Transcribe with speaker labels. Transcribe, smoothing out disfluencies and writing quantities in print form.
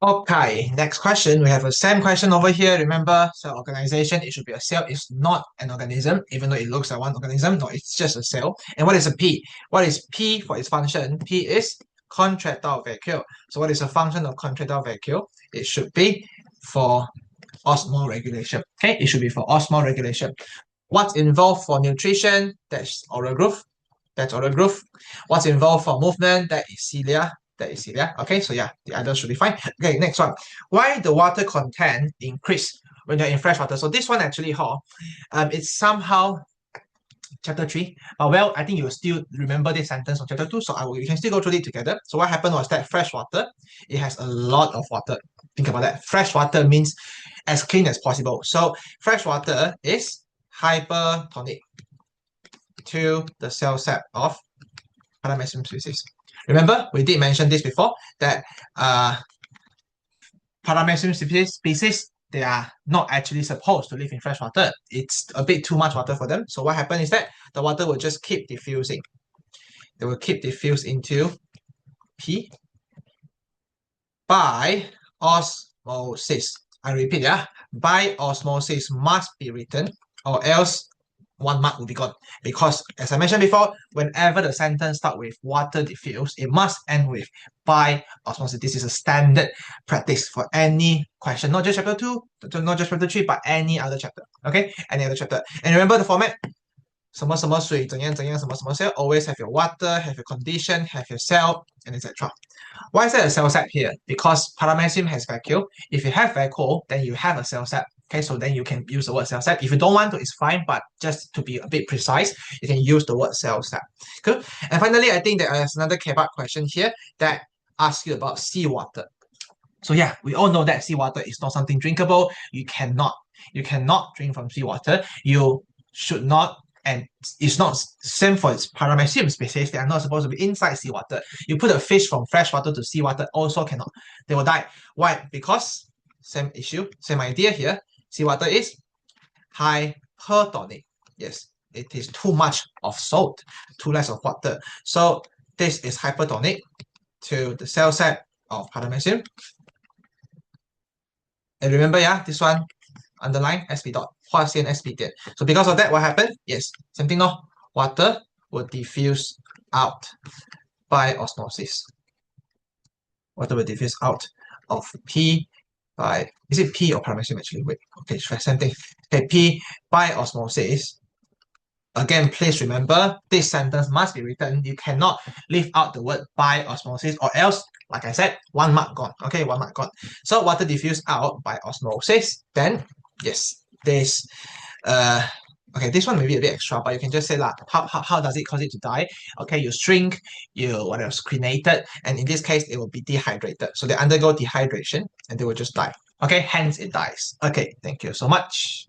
Speaker 1: Okay, next question. We have a same question over here. Remember, cell organization, it should be a cell. It's not an organism, even though it looks like one organism. No, it's just a cell. And what is a P? What is P for its function? P is contractile vacuole. So what is a function of contractile vacuole? It should be for osmolar regulation. Okay, it should be for osmolar regulation. What's involved for nutrition? That's oral growth. That's oral growth. What's involved for movement? That is cilia. That is cilia. Okay, so yeah, the others should be fine. Okay, next one. Why the water content increase when you're in fresh water? So this one actually, it's somehow chapter 3. Well, I think you will still remember this sentence from chapter 2, so we can still go through it together. So what happened was that fresh water, it has a lot of water. Think about that. Fresh water means as clean as possible. So fresh water is hypertonic to the cell sap of Paramecium species. Remember, we did mention this before, that Paramecium species, they are not actually supposed to live in fresh water. It's a bit too much water for them. So what happens is that the water will just keep diffusing. They will keep diffuse into P by osmosis. I repeat, yeah, by osmosis must be written, or else 1 mark will be gone. Because as I mentioned before, whenever the sentence starts with water diffuse, it must end with by osmosis. This is a standard practice for any question, not just chapter 2, not just chapter 3, but any other chapter. Okay, any other chapter. And remember the format. 什么什么水怎样怎样什么什么 cell, always have your water, have your condition, have your cell, and etc. Why is there a cell sap here? Because paramecium has vacuole. If you have vacuole, then you have a cell sap. Okay, so then you can use the word cell sap. If you don't want to, it's fine, but just to be a bit precise, you can use the word cell sap. Good. And finally, I think there is another kebab question here that asks you about seawater. So yeah, we all know that seawater is not something drinkable. You cannot drink from seawater. You should not, and it's not same for its Paramecium species. They are not supposed to be inside seawater. You put a fish from freshwater to seawater, also cannot. They will die. Why? Because same issue, same idea here. Seawater is hypertonic. Yes, it is too much of salt, too less of water. So this is hypertonic to the cell sap of Paramecium. And remember, yeah, this one underline SP dot, 划线 SP 点. So because of that, what happened? Yes, same thing, no? Water will diffuse out by osmosis. Water will diffuse out of P by, is it P or paramecium actually? Wait, okay, same thing. Okay, P by osmosis. Again, please remember, this sentence must be written. You cannot leave out the word by osmosis, or else, like I said, 1 mark gone. Okay, 1 mark gone. So water diffused out by osmosis. Then, yes, this, okay, this one may be a bit extra, but you can just say that how does it cause it to die? Okay, you shrink, you what else, cremated, and in this case, it will be dehydrated. So they undergo dehydration and they will just die. Okay, hence it dies. Okay, thank you so much.